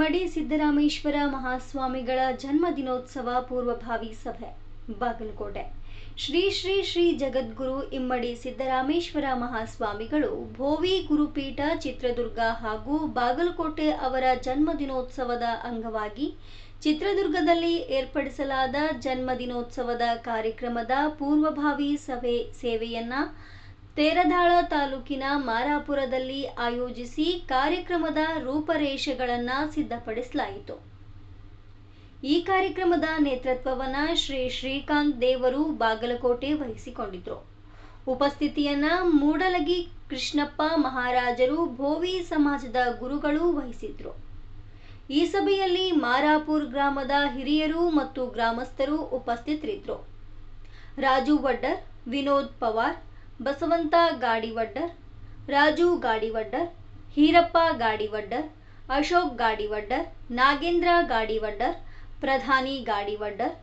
ಇಮ್ಮಡಿ ಸಿದ್ದರಾಮೇಶ್ವರ ಮಹಾಸ್ವಾಮಿಗಳ ಜನ್ಮದಿನೋತ್ಸವ ಪೂರ್ವಭಾವಿ ಸಭೆ ಬಾಗಲಕೋಟೆ. ಶ್ರೀ ಶ್ರೀ ಶ್ರೀ ಜಗದ್ಗುರು ಇಮ್ಮಡಿ ಸಿದ್ದರಾಮೇಶ್ವರ ಮಹಾಸ್ವಾಮಿಗಳು ಭೋವಿ ಗುರುಪೀಠ ಚಿತ್ರದುರ್ಗ ಹಾಗೂ ಬಾಗಲಕೋಟೆ ಅವರ ಜನ್ಮದಿನೋತ್ಸವದ ಅಂಗವಾಗಿ ಚಿತ್ರದುರ್ಗದಲ್ಲಿ ಏರ್ಪಡಿಸಲಾದ ಜನ್ಮದಿನೋತ್ಸವದ ಕಾರ್ಯಕ್ರಮದ ಪೂರ್ವಭಾವಿ ಸೇವೆಯನ್ನ ತೇರದಾಳ ತಾಲೂಕಿನ ಮಾರಾಪುರದಲ್ಲಿ ಆಯೋಜಿಸಿ ಕಾರ್ಯಕ್ರಮದ ರೂಪರೇಷೆಗಳನ್ನು ಸಿದ್ಧಪಡಿಸಲಾಯಿತು. ಈ ಕಾರ್ಯಕ್ರಮದ ನೇತೃತ್ವವನ್ನು ಶ್ರೀ ಶ್ರೀಕಾಂತ್ ದೇವರು ಬಾಗಲಕೋಟೆ ವಹಿಸಿಕೊಂಡಿದ್ದರು. ಉಪಸ್ಥಿತಿಯನ್ನ ಮೂಡಲಗಿ ಕೃಷ್ಣಪ್ಪ ಮಹಾರಾಜರು ಭೋವಿ ಸಮಾಜದ ಗುರುಗಳು ವಹಿಸಿದ್ರು. ಈ ಸಭೆಯಲ್ಲಿ ಮಾರಾಪುರ ಗ್ರಾಮದ ಹಿರಿಯರು ಮತ್ತು ಗ್ರಾಮಸ್ಥರು ಉಪಸ್ಥಿತರಿದ್ದರು. ರಾಜು ವಡ್ಡರ್, ವಿನೋದ್ ಪವಾರ್, ಬಸವಂತ ಗಾಡಿವಡ್ಡರ್, ರಾಜು ಗಾಡಿವಡ್ಡರ್, ಹೀರಪ್ಪ ಗಾಡಿವಡ್ಡರ್, ಅಶೋಕ್ ಗಾಡಿವಡ್ಡರ್, ನಾಗೇಂದ್ರ ಗಾಡಿವಡ್ಡರ್, ಪ್ರಧಾನಿ ಗಾಡಿವಡ್ಡರ್,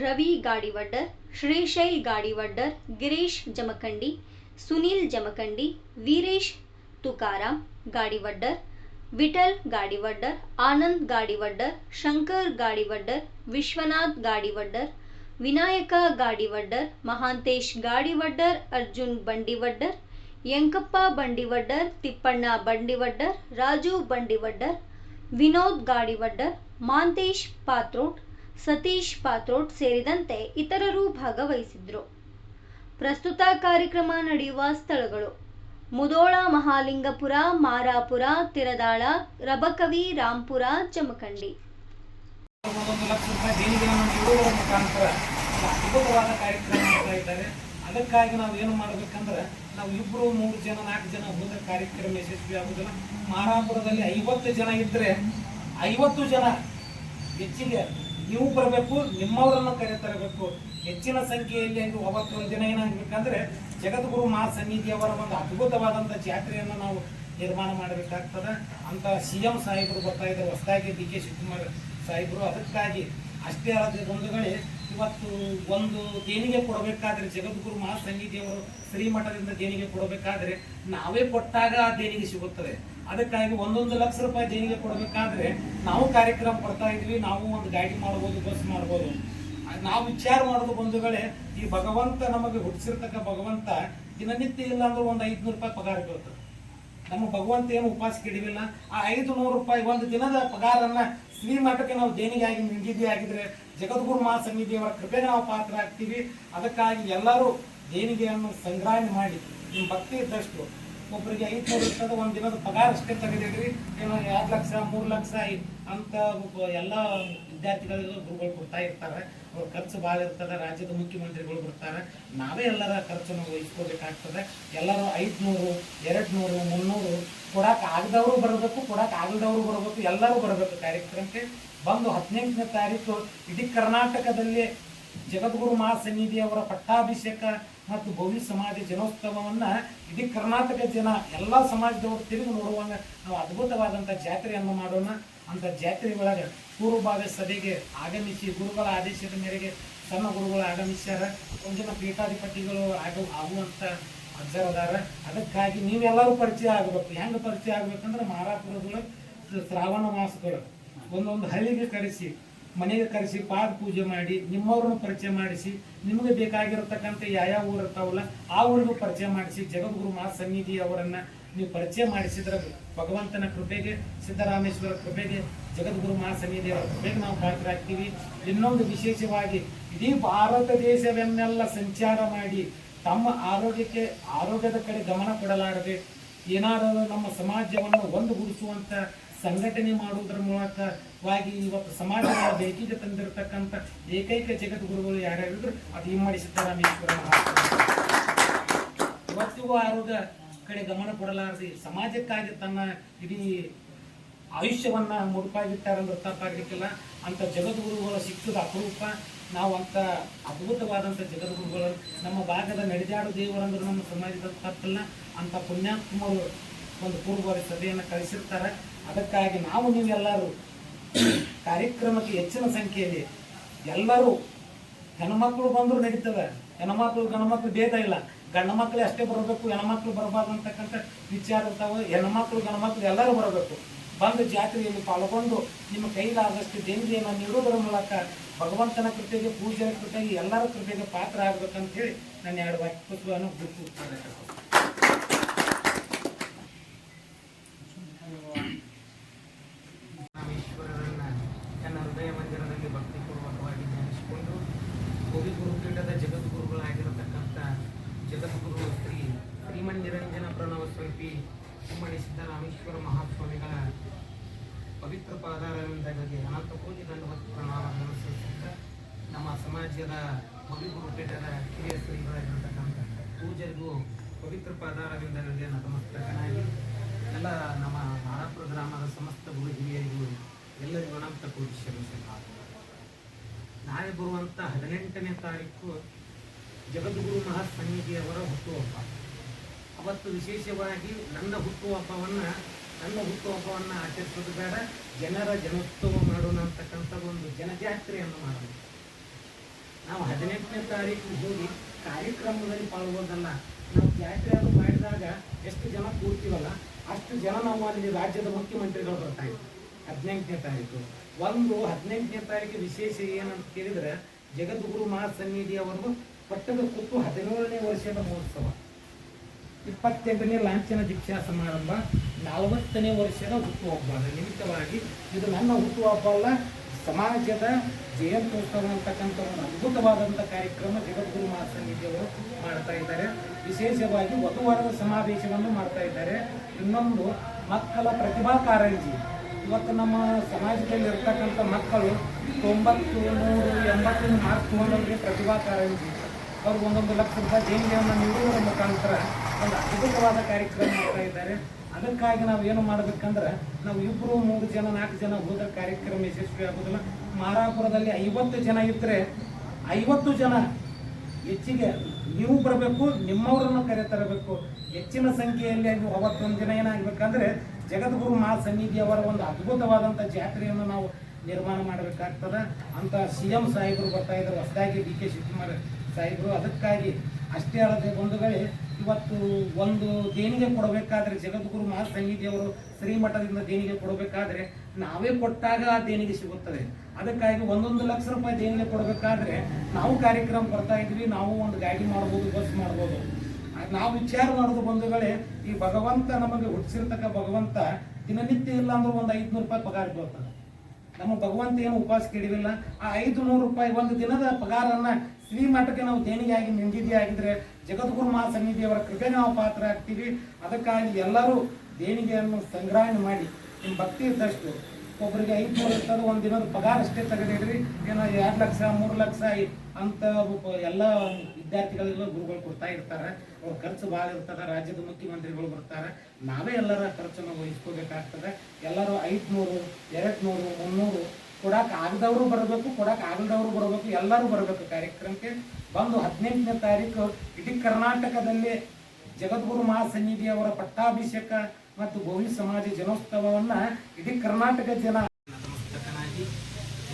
ರವಿ ಗಾಡಿವಡ್ಡರ್, ಶ್ರೀಶೈಲ್ ಗಾಡಿವಡ್ಡರ್, ಗಿರೀಶ್ ಜಮಖಂಡಿ, ಸುನೀಲ್ ಜಮಖಂಡಿ, ವೀರೇಶ್ ತುಕಾರಾಮ್ ಗಾಡಿವಡ್ಡರ್, ವಿಠಲ್ ಗಾಡಿವಡ್ಡರ್, ಆನಂದ್ ಗಾಡಿವಡ್ಡರ್, ಶಂಕರ್ ಗಾಡಿವಡ್ಡರ್, ವಿಶ್ವನಾಥ್ ಗಾಡಿವಡ್ಡರ್, ವಿನಾಯಕ ಗಾಡಿವಡ್ಡರ್, ಮಹಾಂತೇಶ್ ಗಾಡಿವಡ್ಡರ್, ಅರ್ಜುನ್ ಬಂಡಿವಡ್ಡರ್, ಯಂಕಪ್ಪ ಬಂಡಿವಡ್ಡರ್, ತಿಪ್ಪಣ್ಣ ಬಂಡಿವಡ್ಡರ್, ರಾಜು ಬಂಡಿವಡ್ಡರ್, ವಿನೋದ್ ಗಾಡಿವಡ್ಡರ್, ಮಾಂತೇಶ್ ಪಾತ್ರೋಟ್, ಸತೀಶ್ ಪಾತ್ರೋಟ್ ಸೇರಿದಂತೆ ಇತರರು ಭಾಗವಹಿಸಿದ್ರು. ಪ್ರಸ್ತುತ ಕಾರ್ಯಕ್ರಮ ನಡೆಯುವ ಸ್ಥಳಗಳು: ಮುದೋಳ ಮಹಾಲಿಂಗಪುರ, ಮಾರಾಪುರ, ತಿರದಾಳ, ರಬಕವಿ, ರಾಂಪುರ, ಜಮಖಂಡಿ. ಅದ್ಭುತವಾದ ಕಾರ್ಯಕ್ರಮ ಮಾಡ್ತಾ ಇದ್ದಾರೆ. ಅದಕ್ಕಾಗಿ ನಾವು ಏನು ಮಾಡಬೇಕಂದ್ರೆ ನಾವು 2, 3 ಜನ 4 ಜನ ಹೋದ ಕಾರ್ಯಕ್ರಮ ಯಶಸ್ವಿ ಆಗುದಿಲ್ಲ. ಮಾರಾಪುರದಲ್ಲಿ 50 ಜನ ಇದ್ರೆ 50 ಜನ ಹೆಚ್ಚಿಗೆ ನೀವು ಬರಬೇಕು, ನಿಮ್ಮವರನ್ನು ಕರೆತರಬೇಕು. ಹೆಚ್ಚಿನ ಸಂಖ್ಯೆಯಲ್ಲಿ 91 ಜನ ಏನಾಗಬೇಕಂದ್ರೆ ಜಗದ್ಗುರು ಮಹಾಸನ್ನಿಧಿಯವರ ಒಂದು ಅದ್ಭುತವಾದಂಥ ಜಾತ್ರೆಯನ್ನು ನಾವು ನಿರ್ಮಾಣ ಮಾಡಬೇಕಾಗ್ತದೆ ಅಂತ CM ಸಾಹೇಬರು ಬರ್ತಾ ಇದ್ದಾರೆ, ಹೊಸದಾಗಿ DK ಶಿವಕುಮಾರ್ ಸಾಹೇಬರು. ಅದಕ್ಕಾಗಿ ಅಷ್ಟೇ ಆದ ಬಂಧುಗಳೇ, ಇವತ್ತು ಒಂದು ದೇಣಿಗೆ ಕೊಡಬೇಕಾದ್ರೆ ಜಗದ್ಗುರು ಮಹಾಸನ್ನಿಧಿಯವರು ಶ್ರೀಮಠದಿಂದ ದೇಣಿಗೆ ಕೊಡಬೇಕಾದ್ರೆ ನಾವೇ ಕೊಟ್ಟಾಗ ಆ ದೇಣಿಗೆ ಸಿಗುತ್ತದೆ. ಅದಕ್ಕಾಗಿ 1 ಲಕ್ಷ ರೂಪಾಯಿ ದೇಣಿಗೆ ಕೊಡಬೇಕಾದ್ರೆ ನಾವು ಕಾರ್ಯಕ್ರಮ ಕೊಡ್ತಾ ಇದ್ವಿ. ನಾವು ಒಂದು ಗಾಡಿ ಮಾಡ್ಬೋದು, ಬಸ್ ಮಾಡ್ಬೋದು. ನಾವು ವಿಚಾರ ಮಾಡೋದು ಬಂಧುಗಳೇ, ಈ ಭಗವಂತ ನಮಗೆ ಹುಟ್ಟಿಸಿರ್ತಕ್ಕ ಭಗವಂತ ದಿನನಿತ್ಯ ಇಲ್ಲ ಅಂದ್ರೆ ಒಂದು 500 ರೂಪಾಯಿ ಪಗಾರ ಬೀಳ್ತದೆ. ನಮ್ಮ ಭಗವಂತ ಏನು ಉಪವಾಸ ಕೆಡವಿಲ್ಲ. ಆ 500 ರೂಪಾಯಿ ಒಂದು ದಿನದ ಪಗಾರನ್ನ ಶ್ರೀಮಠಕ್ಕೆ ನಾವು ದೇಣಿಗೆಯಾಗಿ ನಿಂದಿದ್ದೇ ಆಗಿದ್ರೆ ಜಗದ್ಗುರು ಮಹಾಸನ್ನಿಧಿಯವರ ಕೃಪೆಗೆ ನಾವು ಪಾತ್ರ ಆಗ್ತೀವಿ. ಅದಕ್ಕಾಗಿ ಎಲ್ಲರೂ ದೇಣಿಗೆಯನ್ನು ಸಂಗ್ರಹಣೆ ಮಾಡಿ ನಿಮ್ಮ ಭಕ್ತಿ ಇದ್ದಷ್ಟು ಒಬ್ಬರಿಗೆ 500 ಇರ್ತದೆ, ಒಂದು ದಿನದ ಪಗಾರ ಅಷ್ಟೇ ತೆಗೆದಿಡ್ರಿ. ಏನೋ 2 ಲಕ್ಷ 3 ಲಕ್ಷ ಅಂತ ಎಲ್ಲ ವಿದ್ಯಾರ್ಥಿಗಳಿಗೂ ಗುರುಗಳು ಕೊಡ್ತಾ ಇರ್ತಾರೆ. ಅವ್ರ ಖರ್ಚು ಭಾಳ ಇರ್ತದೆ. ರಾಜ್ಯದ ಮುಖ್ಯಮಂತ್ರಿಗಳು ಬರ್ತಾರೆ. ನಾವೇ ಎಲ್ಲರ ಖರ್ಚನ್ನು ವಹಿಸ್ಕೋಬೇಕಾಗ್ತದೆ. ಎಲ್ಲರೂ 500, 200, 300 ಕೊಡಕ್ಕೆ ಆಗದವರು ಬರಬೇಕು, ಕೊಡಕ್ಕೆ ಆಗದವರು ಬರಬೇಕು, ಎಲ್ಲರೂ ಬರಬೇಕು. ಕಾರ್ಯಕ್ರಮಕ್ಕೆ ಬಂದು 18ನೇ ತಾರೀಕು ಇಡೀ ಕರ್ನಾಟಕದಲ್ಲಿ ಜಗದ್ಗುರು ಮಹಾಸನ್ನಿಧಿಯವರ ಪಟ್ಟಾಭಿಷೇಕ ಮತ್ತು ಭವ್ಯ ಸಮಾಧಿ ಜನೋತ್ಸವವನ್ನ ಇಡೀ ಕರ್ನಾಟಕ ಜನ ಎಲ್ಲ ಸಮಾಜದವರು ತಿರುಗಿ ನೋಡುವಂಗ ನಾವು ಅದ್ಭುತವಾದಂಥ ಜಾತ್ರೆಯನ್ನು ಮಾಡೋಣ. ಅಂತ ಜಾತ್ರೆ ಒಳಗೆ ಪೂರ್ವಭಾವಿ ಸಭೆಗೆ ಆಗಮಿಸಿ ಗುರುಗಳ ಆದೇಶದ ಮೇರೆಗೆ ಸಣ್ಣ ಗುರುಗಳು ಆಗಮಿಸ್ಯಾರ. ಒಂದಿನ ಪೀಠಾಧಿಪತಿಗಳು ಆಗುವಂಥ ಅಜ್ಜರದಾರ. ಅದಕ್ಕಾಗಿ ನೀವೆಲ್ಲರೂ ಪರಿಚಯ ಆಗಬೇಕು. ಹೆಂಗೆ ಪರಿಚಯ ಆಗ್ಬೇಕಂದ್ರೆ ಮಾರಾಪುರದೊಳಗೆ ಶ್ರಾವಣ ಮಾಸಗಳು ಒಂದೊಂದು ಹಳ್ಳಿಗೆ ಕರೆಸಿ, ಮನೆಗೆ ಕರೆಸಿ ಪಾದ ಪೂಜೆ ಮಾಡಿ ನಿಮ್ಮವ್ರನ್ನ ಪರಿಚಯ ಮಾಡಿಸಿ, ನಿಮಗೆ ಬೇಕಾಗಿರತಕ್ಕಂಥ ಯಾವ ಊರು ಇರ್ತಾವಲ್ಲ ಆ ಊರಿಗೂ ಪರಿಚಯ ಮಾಡಿಸಿ ಜಗದ್ಗುರು ಮಹಾಸನ್ನಿಧಿ ಅವರನ್ನ ನೀವು ಪರಿಚಯ ಮಾಡಿಸಿದ್ರೆ ಭಗವಂತನ ಕೃಪೆಗೆ, ಸಿದ್ದರಾಮೇಶ್ವರ ಕೃಪೆಗೆ, ಜಗದ್ಗುರು ಮಹಾಸನ್ನಿಧಿಯವರ ಕೃಪೆಗೆ ನಾವು ಪಾತ್ರರಾಗ್ತೀವಿ. ಇನ್ನೊಂದು ವಿಶೇಷವಾಗಿ ಇಡೀ ಭಾರತ ದೇಶವನ್ನೆಲ್ಲ ಸಂಚಾರ ಮಾಡಿ ತಮ್ಮ ಆರೋಗ್ಯದ ಕಡೆ ಗಮನ ಕೊಡಲಾರದೆ ಏನಾದರೂ ನಮ್ಮ ಸಮಾಜವನ್ನು ಒಂದುಗೂಡಿಸುವಂಥ ಸಂಘಟನೆ ಮಾಡುವುದರ ಮೂಲಕವಾಗಿ ಇವತ್ತು ಸಮಾಜದ ಬೆಳಕಿಗೆ ತಂದಿರತಕ್ಕಂಥ ಏಕೈಕ ಜಗದ್ಗುರುಗಳು ಯಾರ್ಯಾರಿದ್ರು ಅದು ಇಮ್ಮಡಿ ಸಿದ್ದರಾಮೇಶ್ವರ. ಇವತ್ತಿಗೂ ಆರೋಗ್ಯ ಕಡೆ ಗಮನ ಕೊಡಲಾರದೆ ಸಮಾಜಕ್ಕಾಗಿ ತನ್ನ ಇಡೀ ಆಯುಷ್ಯವನ್ನ ಮುಡುಪಾಗಿಟ್ಟಾರಂದ್ರೆ ತಪ್ಪಾಗಲಿಕ್ಕಿಲ್ಲ. ಅಂತ ಜಗದ್ಗುರುಗಳ ಸಿಕ್ಕದ ಅಪರೂಪ. ನಾವು ಅಂತ ಅದ್ಭುತವಾದಂಥ ಜಗದ್ಗುರುಗಳು ನಮ್ಮ ಭಾಗದ ನಡೆದಾಡು ದೇವರಂದ್ರೆ ನಮ್ಮ ಸಮಾಜದ ತಪ್ಪಿಲ್ಲ. ಅಂತ ಪುಣ್ಯಾತ್ಮರು ಒಂದು ಪೂರ್ವಭಾವಿ ಸಭೆಯನ್ನು ಕಳಿಸಿರ್ತಾರೆ. ಅದಕ್ಕಾಗಿ ನಾವು ನೀವೆಲ್ಲರೂ ಕಾರ್ಯಕ್ರಮಕ್ಕೆ ಹೆಚ್ಚಿನ ಸಂಖ್ಯೆಯಲ್ಲಿ ಎಲ್ಲರೂ ಹೆಣ್ಮಕ್ಳು ಬಂದರೂ ನಡೀತದೆ. ಹೆಣ್ಮಕ್ಳು ಗಂಡ್ಮಕ್ಳು ಭೇದ ಇಲ್ಲ. ಗಂಡು ಮಕ್ಕಳು ಅಷ್ಟೇ ಬರಬೇಕು, ಹೆಣ್ಮಕ್ಳು ಬರಬಾರ್ದು ಅಂತಕ್ಕಂಥ ವಿಚಾರ ಇರ್ತಾವೆ. ಹೆಣ್ಮಕ್ಳು ಗಂಡು ಮಕ್ಕಳು ಎಲ್ಲರೂ ಬರಬೇಕು. ಬಂದು ಜಾತ್ರೆಯಲ್ಲಿ ಪಾಲ್ಗೊಂಡು ನಿಮ್ಮ ಕೈಲಾದಷ್ಟು ದೇಣಿಗೆಯನ್ನು ನೀಡುವುದರ ಮೂಲಕ ಭಗವಂತನ ಕೃಪೆಗೆ, ಪೂಜೆಯ ಕೃಪೆಗೆ, ಎಲ್ಲರ ಕೃಪೆಗೆ ಪಾತ್ರ ಆಗ್ಬೇಕಂತ ಹೇಳಿ ನಾನು 2 ವಾಕ್ಯವನ್ನು ಬಿಟ್ಟು ರಾಮೇಶ್ವರರನ್ನ ನನ್ನ ಹೃದಯ ಮಂದಿರದಲ್ಲಿ ಭಕ್ತಿಪೂರ್ವಕವಾಗಿ ಧ್ಯಾನಿಸಿಕೊಂಡು ಕವಿ ಗುರುಪೀಠದ ಜಗದ್ಗುರುಗಳಾಗಿರತಕ್ಕಂಥ ಜಗದ್ಗುರು ಶ್ರೀಮನ್ ನಿರಂಜನ ಪ್ರಣವ ಸ್ವರೂಪಿ ಇಮ್ಮಡಿ ಸಿದ್ದರಾಮೇಶ್ವರ ಮಹಾಸ್ವಾಮಿಗಳ ಪವಿತ್ರ ಪಾದಾರವಿಂದಗಳಿಗೆ ಅನಂತ ಕೋಟಿ ದಂಡವತ್ ಪ್ರಣಾಮಗಳನ್ನು ಸಲ್ಲಿಸುತ್ತಾ ನಮ್ಮ ಸಮಾಜದ ಕವಿ ಗುರುಪೀಠದ ಹಿರಿಯ ಶ್ರೀಗಳಾಗಿರತಕ್ಕಂಥ ಪೂಜರಿಗೂ ಪವಿತ್ರ ಪಾದಾರವಿಂದಗಳಿಗೆ ನತಮಸ್ತಕನಾಗಿ ಎಲ್ಲ ನಮ್ಮ ಮಾಳಾಪುರ ಗ್ರಾಮದ ಸಮಸ್ತ ಗುರು ಹಿರಿಯರಿಗೂ ಎಲ್ಲರಿಗೂ ಅನಂತ ಕೋಟಿ ಶ್ರಮಿಸಲು ನಾಳೆ ಬರುವಂಥ 18ನೇ ತಾರೀಕು ಜಗದ್ಗುರು ಮಹಾಸನ್ನಿಧಿಯವರ ಹುಟ್ಟುಹಬ್ಬ. ಅವತ್ತು ವಿಶೇಷವಾಗಿ ನನ್ನ ಹುಟ್ಟುಹಬ್ಬವನ್ನು ಆಚರಿಸೋದು ಬೇಡ, ಜನರ ಜನೋತ್ಸವ ಮಾಡೋಣ ಅಂತಕ್ಕಂಥ ಒಂದು ಜನಜಾತ್ರೆಯನ್ನು ಮಾಡೋಣ. ನಾವು 18ನೇ ತಾರೀಕು ಹೋಗಿ ಕಾರ್ಯಕ್ರಮದಲ್ಲಿ ಪಾಲ್ಗೊಳ್ಳೋದಲ್ಲ. ನಾವು ಜಾತ್ರೆ ಅದು ಮಾಡಿದಾಗ ಎಷ್ಟು ಜನ ಕೂಡ್ತೀವಲ್ಲ ಅಷ್ಟು ಜನ ನಾವು ಅಲ್ಲಿ ರಾಜ್ಯದ ಮುಖ್ಯಮಂತ್ರಿಗಳು ಬರ್ತಾ ಇದ್ವಿ. 18ನೇ ತಾರೀಕು 18ನೇ ತಾರೀಕು ವಿಶೇಷ ಏನಂತ ಕೇಳಿದ್ರೆ ಜಗದ್ಗುರು ಮಹಾಸನ್ನಿಧಿಯವರೆಗೂ ಪಟ್ಟದ ಕುತ್ತು 17ನೇ ವರ್ಷದ ಮಹೋತ್ಸವ, 28ನೇ ಲಾಂಛನ ದೀಕ್ಷಾ ಸಮಾರಂಭ, 40ನೇ ವರ್ಷದ ಹುಟ್ಟುಹಬ್ಬದ ನಿಮಿತ್ತವಾಗಿ ಇದು ನನ್ನ ಹುಟ್ಟುಹಬ್ಬ ಅಲ್ಲ, ಸಮಾಜದ ಜಯಂತ್ಯೋತ್ಸವ ಅಂತಕ್ಕಂಥ ಒಂದು ಅದ್ಭುತವಾದಂಥ ಕಾರ್ಯಕ್ರಮ ಜಗದ್ಗುರು ಮಹಾಸನ್ನಿಧಿಯವರು ಮಾಡ್ತಾ ಇದ್ದಾರೆ. ವಿಶೇಷವಾಗಿ ವಧುವರರ ಸಮಾವೇಶವನ್ನು ಮಾಡ್ತಾ ಇದ್ದಾರೆ. ಇನ್ನೊಂದು ಮಕ್ಕಳ ಪ್ರತಿಭಾ ಕಾರಂಜಿ. ಇವತ್ತು ನಮ್ಮ ಸಮಾಜದಲ್ಲಿ ಇರ್ತಕ್ಕಂಥ ಮಕ್ಕಳು 90, 100, 80 ಮಾರ್ಕ್ಸ್ ತಗೊಂಡವರಿಗೆ ಪ್ರತಿಭಾ ಕಾರಂಜಿ ಅವರು 1 ಲಕ್ಷ ರೂಪಾಯಿ ದೇಣಿಗೆಯನ್ನು ನೀಡುವುದರ ಮುಖಾಂತರ ಒಂದು ಅದ್ಭುತವಾದ ಕಾರ್ಯಕ್ರಮ ಮಾಡ್ತಾ ಇದ್ದಾರೆ. ಅದಕ್ಕಾಗಿ ನಾವು ಏನು ಮಾಡಬೇಕಂದ್ರೆ ನಾವು 2, 3 ಜನ 4 ಜನ ಹೋದ ಕಾರ್ಯಕ್ರಮ ಯಶಸ್ವಿ ಆಗೋದಿಲ್ಲ. ಮಾರಾಪುರದಲ್ಲಿ 50 ಜನ ಇದ್ದರೆ 50 ಜನ ಹೆಚ್ಚಿಗೆ ನೀವು ಬರಬೇಕು, ನಿಮ್ಮವರನ್ನು ಕರೆತರಬೇಕು. ಹೆಚ್ಚಿನ ಸಂಖ್ಯೆಯಲ್ಲಿ ಅವತ್ತೊಂದು ದಿನ ಏನಾಗಬೇಕಂದ್ರೆ ಜಗದ್ಗುರು ಮಹಾಸನ್ನಿಧಿಯವರ ಒಂದು ಅದ್ಭುತವಾದಂಥ ಜಾತ್ರೆಯನ್ನು ನಾವು ನಿರ್ಮಾಣ ಮಾಡಬೇಕಾಗ್ತದೆ ಅಂತ CM ಸಾಹೇಬರು ಬರ್ತಾ ಇದ್ದಾರೆ, ಹೊಸದಾಗಿ DK ಶಿವಕುಮಾರ್ ಸಾಹೇಬರು. ಅದಕ್ಕಾಗಿ ಅಷ್ಟೇ ಅಲ್ಲದೆ ಬಂಧುಗಳೇ, ಇವತ್ತು ಒಂದು ದೇಣಿಗೆ ಕೊಡಬೇಕಾದ್ರೆ ಜಗದ್ಗುರು ಮಹಾಸನ್ನಿಧಿಯವರು ಶ್ರೀಮಠದಿಂದ ದೇಣಿಗೆ ಕೊಡಬೇಕಾದ್ರೆ ನಾವೇ ಕೊಟ್ಟಾಗ ಆ ದೇಣಿಗೆ ಸಿಗುತ್ತದೆ. ಅದಕ್ಕಾಗಿ 1 ಲಕ್ಷ ರೂಪಾಯಿ ದೇಣಿಗೆ ಕೊಡಬೇಕಾದ್ರೆ ನಾವು ಕಾರ್ಯಕ್ರಮ ಬರ್ತಾ ಇದ್ವಿ, ನಾವು ಒಂದು ಗಾಡಿ ಮಾಡ್ಬೋದು, ಬಸ್ ಮಾಡ್ಬೋದು. ನಾವು ವಿಚಾರ ಮಾಡೋದು ಬಂಧುಗಳೇ, ಈ ಭಗವಂತ ನಮಗೆ ಹುಟ್ಟಿಸಿರ್ತಕ್ಕ ಭಗವಂತ ದಿನನಿತ್ಯ ಇಲ್ಲ ಅಂದ್ರೆ ಒಂದು 500 ರೂಪಾಯಿ ಪಗಾರ ಬರ್ತದೆ. ನಮ್ಮ ಭಗವಂತ ಏನು ಉಪವಾಸ ಕೇಳಿದಿಲ್ಲ. ಆ 500 ರೂಪಾಯಿ ಒಂದು ದಿನದ ಪಗಾರನ್ನ ಶ್ರೀಮಠಕ್ಕೆ ನಾವು ದೇಣಿಗೆಯಾಗಿ ನಿಂದಿದೆಯಾಗಿದ್ರೆ ಜಗದ್ಗುರು ಮಹಾಸನ್ನಿಧಿಯವರ ಕೃಪೆಗೆ ನಾವು ಪಾತ್ರ ಆಗ್ತೀವಿ. ಅದಕ್ಕಾಗಿ ಎಲ್ಲರೂ ದೇಣಿಗೆಯನ್ನು ಸಂಗ್ರಹಣೆ ಮಾಡಿ ನಿಮ್ಮ ಭಕ್ತಿ ಇದ್ದಷ್ಟು ಒಬ್ಬರಿಗೆ 500 ಇರ್ತದೆ, ಒಂದು ದಿನದ ಪಗಾರ ಅಷ್ಟೇ ತೆಗೆದಿಡ್ರಿ. ಏನೋ 2 ಲಕ್ಷ 3 ಲಕ್ಷ ಅಂತ ಎಲ್ಲ ವಿದ್ಯಾರ್ಥಿಗಳೆಲ್ಲ ಗುರುಗಳು ಕೊಡ್ತಾ ಇರ್ತಾರೆ. ಅವ್ರ ಖರ್ಚು ಭಾಳ ಇರ್ತದೆ, ರಾಜ್ಯದ ಮುಖ್ಯಮಂತ್ರಿಗಳು ಬರ್ತಾರೆ, ನಾವೇ ಎಲ್ಲರ ಖರ್ಚನ್ನು ವಹಿಸ್ಕೋಬೇಕಾಗ್ತದೆ. ಎಲ್ಲರೂ 500, 200, 300 ಕೊಡಕ್ಕೆ ಆಗದವರು ಬರಬೇಕು, ಕೊಡಕ್ಕೆ ಆಗದವರು ಬರಬೇಕು, ಎಲ್ಲರೂ ಬರಬೇಕು ಕಾರ್ಯಕ್ರಮಕ್ಕೆ. ಬಂದು 18ನೇ ತಾರೀಕು ಇಡೀ ಕರ್ನಾಟಕದಲ್ಲಿ ಜಗದ್ಗುರು ಮಹಾಸನ್ನಿಧಿಯವರ ಪಟ್ಟಾಭಿಷೇಕ ಮತ್ತು ಭವ್ಯ ಸಮಾಜ ಜನೋತ್ಸವವನ್ನು ಇಡೀ ಕರ್ನಾಟಕ ಜನ ನತಮಸ್ತಕನಾಗಿ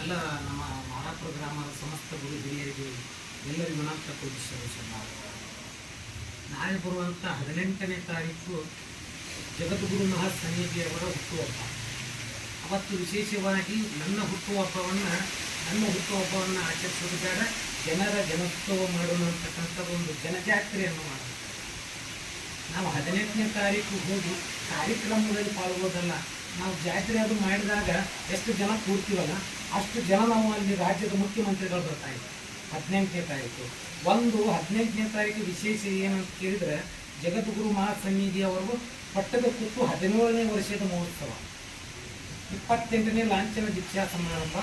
ಎಲ್ಲ ನಮ್ಮ ಮಾಳಾಪುರ ಗ್ರಾಮದ ಸಮಸ್ತ ಗುರು ಹಿರಿಯರಿಗೆ ಎಲ್ಲರಿಗೂ ಅನಂತ ಕೋಟಿ ಶ್ರಮಿಸಲು. ನಾಳೆ ಬರುವಂಥ 18ನೇ ತಾರೀಕು ಜಗದ್ಗುರು ಮಹಾಸನ್ನಿಧಿಯವರ ಹುಟ್ಟುಹಬ್ಬ. ಅವತ್ತು ವಿಶೇಷವಾಗಿ ನನ್ನ ಹುಟ್ಟುಹಬ್ಬವನ್ನು ಆಚರಿಸೋದು ಬೇಡ, ಜನರ ಜನೋತ್ಸವ ಮಾಡೋಣ ಅಂತಕ್ಕಂಥ ಒಂದು ಜನಜಾತ್ರೆಯನ್ನು ಮಾಡಬೇಕು. ನಾವು 18ನೇ ತಾರೀಕು ಹೋಗಿ ಕಾರ್ಯಕ್ರಮದಲ್ಲಿ ಪಾಲ್ಗೊಳ್ಳೋದಲ್ಲ. ನಾವು ಜಾತ್ರೆ ಅದು ಮಾಡಿದಾಗ ಎಷ್ಟು ಜನ ಕೂಡ್ತೀವಲ್ಲ ಅಷ್ಟು ಜನ ನಾವು ಅಲ್ಲಿ ರಾಜ್ಯದ ಮುಖ್ಯಮಂತ್ರಿಗಳು ಬರ್ತಾ ಇದ್ದಾರೆ. 18ನೇ ತಾರೀಕು 18ನೇ ತಾರೀಕು ವಿಶೇಷ ಏನಂತ ಕೇಳಿದರೆ ಜಗದ್ಗುರು ಮಹಾಸನ್ನಿಧಿಯವರೆಗೂ ಪಟ್ಟದ ಕುತ್ತು 17ನೇ ವರ್ಷದ ಮಹೋತ್ಸವ, 28ನೇ ಲಾಂಛನ ದೀಕ್ಷಾ ಸಮಾರಂಭ,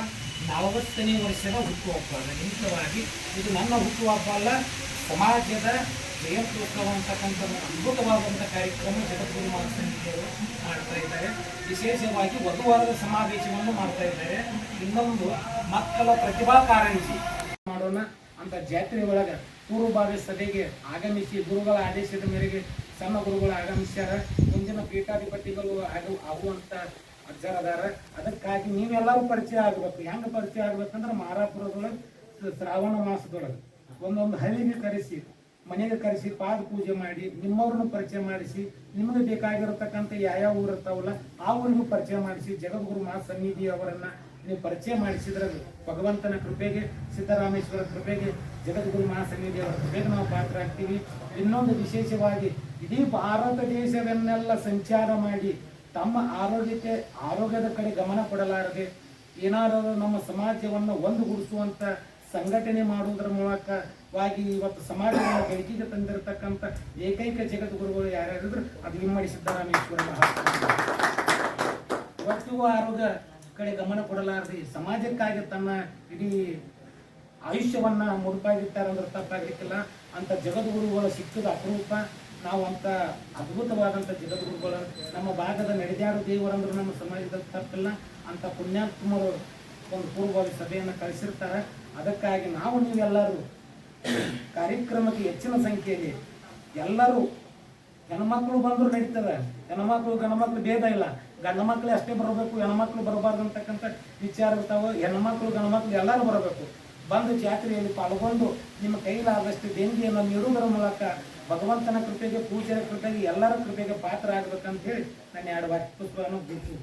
40ನೇ ವರ್ಷದ ಹುಟ್ಟುಹಬ್ಬದ ನಿಮಿತ್ತವಾಗಿ ಇದು ನನ್ನ ಹುಟ್ಟುಹಬ್ಬ ಅಲ್ಲ, ಸಮಾಜದ ಜಯಂತ್ಯೋತ್ಸವ ಅಂತಕ್ಕಂಥ ಅದ್ಭುತವಾದಂಥ ಕಾರ್ಯಕ್ರಮ ಜಗದ್ಗುರು ಮಹಾಸನ್ನಿಧಿಯವರು ಮಾಡ್ತಾ ಇದ್ದಾರೆ. ವಿಶೇಷವಾಗಿ ವಧುವರರ ಸಮಾವೇಶವನ್ನು ಮಾಡ್ತಾ ಇದ್ದಾರೆ. ಇನ್ನೊಂದು ಮಕ್ಕಳ ಪ್ರತಿಭಾ ಕಾರಂಜಿ ಮಾಡೋಣ ಅಂತ ಜಾತ್ರೆ ಒಳಗೆ ಪೂರ್ವಭಾವಿ ಸಭೆಗೆ ಆಗಮಿಸಿ ಗುರುಗಳ ಆದೇಶದ ಮೇರೆಗೆ ಸಣ್ಣ ಗುರುಗಳು ಆಗಮಿಸ್ಯಾರ. ಮುಂದಿನ ಪೀಠಾಧಿಪತಿಗಳು ಆಗುವಂಥ ಅಜ್ಜರದಾರ. ಅದಕ್ಕಾಗಿ ನೀವೆಲ್ಲರೂ ಪರಿಚಯ ಆಗಬೇಕು. ಹೆಂಗೆ ಪರಿಚಯ ಆಗ್ಬೇಕಂದ್ರೆ ಮಾರಾಪುರದೊಳಗೆ ಶ್ರಾವಣ ಮಾಸದೊಳಗೆ ಒಂದೊಂದು ಹಳ್ಳಿಗೆ ಕರೆಸಿ ಮನೆಗೆ ಕರೆಸಿ ಪಾದ ಪೂಜೆ ಮಾಡಿ ನಿಮ್ಮವ್ರನ್ನ ಪರಿಚಯ ಮಾಡಿಸಿ ನಿಮಗೆ ಬೇಕಾಗಿರತಕ್ಕಂಥ ಯಾವ ಊರು ಇರ್ತಾವಲ್ಲ ಆ ಊರಿಗೂ ಪರಿಚಯ ಮಾಡಿಸಿ ಜಗದ್ಗುರು ಮಹಾಸನ್ನಿಧಿ ಅವರನ್ನ ನೀವು ಪರಿಚಯ ಮಾಡಿಸಿದ್ರೆ ಭಗವಂತನ ಕೃಪೆಗೆ ಸಿದ್ದರಾಮೇಶ್ವರ ಕೃಪೆಗೆ ಜಗದ್ಗುರು ಮಹಾಸನ್ನಿಧಿ ಅವರ ಕೃಪೆಗೆ ನಾವು ಪಾತ್ರ ಆಗ್ತೀವಿ. ಇನ್ನೊಂದು ವಿಶೇಷವಾಗಿ ಇಡೀ ಭಾರತ ದೇಶವನ್ನೆಲ್ಲ ಸಂಚಾರ ಮಾಡಿ ತಮ್ಮ ಆರೋಗ್ಯದ ಕಡೆ ಗಮನ ಕೊಡಲಾರದೆ ಏನಾದರೂ ನಮ್ಮ ಸಮಾಜವನ್ನು ಒಂದುಗೂಡಿಸುವಂತ ಸಂಘಟನೆ ಮಾಡುವುದರ ಮೂಲಕವಾಗಿ ಇವತ್ತು ಸಮಾಜವನ್ನು ಬೆಳಕಿಗೆ ತಂದಿರತಕ್ಕಂಥ ಏಕೈಕ ಜಗದ್ಗುರುಗಳು ಯಾರ್ಯಾರಿದ್ರು ಅದು ಇಮ್ಮಡಿ ಸಿದ್ದರಾಮೇಶ್ವರ ಮಹಾಸ್ವಾಮಿ. ಇವತ್ತಿಗೂ ಆರೋಗ್ಯ ಕಡೆ ಗಮನ ಕೊಡಲಾರದೆ ಸಮಾಜಕ್ಕಾಗಿ ತನ್ನ ಇಡೀ ಆಯುಷ್ಯವನ್ನ ಮುಡುಪಾಗಿಟ್ಟಾರಂದ್ರೆ ತಪ್ಪಾಗಲಿಕ್ಕಿಲ್ಲ. ಅಂತ ಜಗದ್ಗುರುಗಳು ಸಿಕ್ಕದ ಅಪರೂಪ. ನಾವು ಅಂತ ಅದ್ಭುತವಾದಂಥ ಜಗದ್ಗುರುಗಳು ನಮ್ಮ ಭಾಗದ ನಡೆದಾಡು ದೇವರಂದ್ರೆ ನಮ್ಮ ಸಮಾಜದ ತಪ್ಪಿಲ್ಲ. ಅಂತ ಪುಣ್ಯಾತ್ಮರು ಒಂದು ಪೂರ್ವಭಾವಿ ಸಭೆಯನ್ನು ಕಳಿಸಿರ್ತಾರೆ. ಅದಕ್ಕಾಗಿ ನಾವು ನೀವೆಲ್ಲರೂ ಕಾರ್ಯಕ್ರಮಕ್ಕೆ ಹೆಚ್ಚಿನ ಸಂಖ್ಯೆಯಲ್ಲಿ ಎಲ್ಲರೂ ಹೆಣ್ಮಕ್ಳು ಬಂದರೂ ನಡೀತದೆ. ಹೆಣ್ಮಕ್ಳು ಗಂಡ್ಮಕ್ಳು ಭೇದ ಇಲ್ಲ. ಗಂಡು ಮಕ್ಕಳು ಅಷ್ಟೇ ಬರಬೇಕು, ಹೆಣ್ಮಕ್ಳು ಬರಬಾರ್ದು ಅಂತಕ್ಕಂಥ ವಿಚಾರ ಇರ್ತಾವೆ. ಹೆಣ್ಮಕ್ಳು ಗಂಡ್ಮಕ್ಳು ಎಲ್ಲರೂ ಬರಬೇಕು. ಬಂದು ಜಾತ್ರೆಯಲ್ಲಿ ಪಾಲ್ಗೊಂಡು ನಿಮ್ಮ ಕೈಲಾದಷ್ಟು ದೇಣಿಗೆಯನ್ನು ನೀಡುವುದರ ಮೂಲಕ ಭಗವಂತನ ಕೃಪೆಗೆ ಪೂಜೆಯ ಕೃಪೆಗೆ ಎಲ್ಲರ ಕೃಪೆಗೆ ಪಾತ್ರ ಆಗ್ಬೇಕಂತ ಹೇಳಿ ನಾನು 2 ವಾಕ್ಯ ಪುಸ್ತಕವನ್ನು ಬಿಟ್ಟು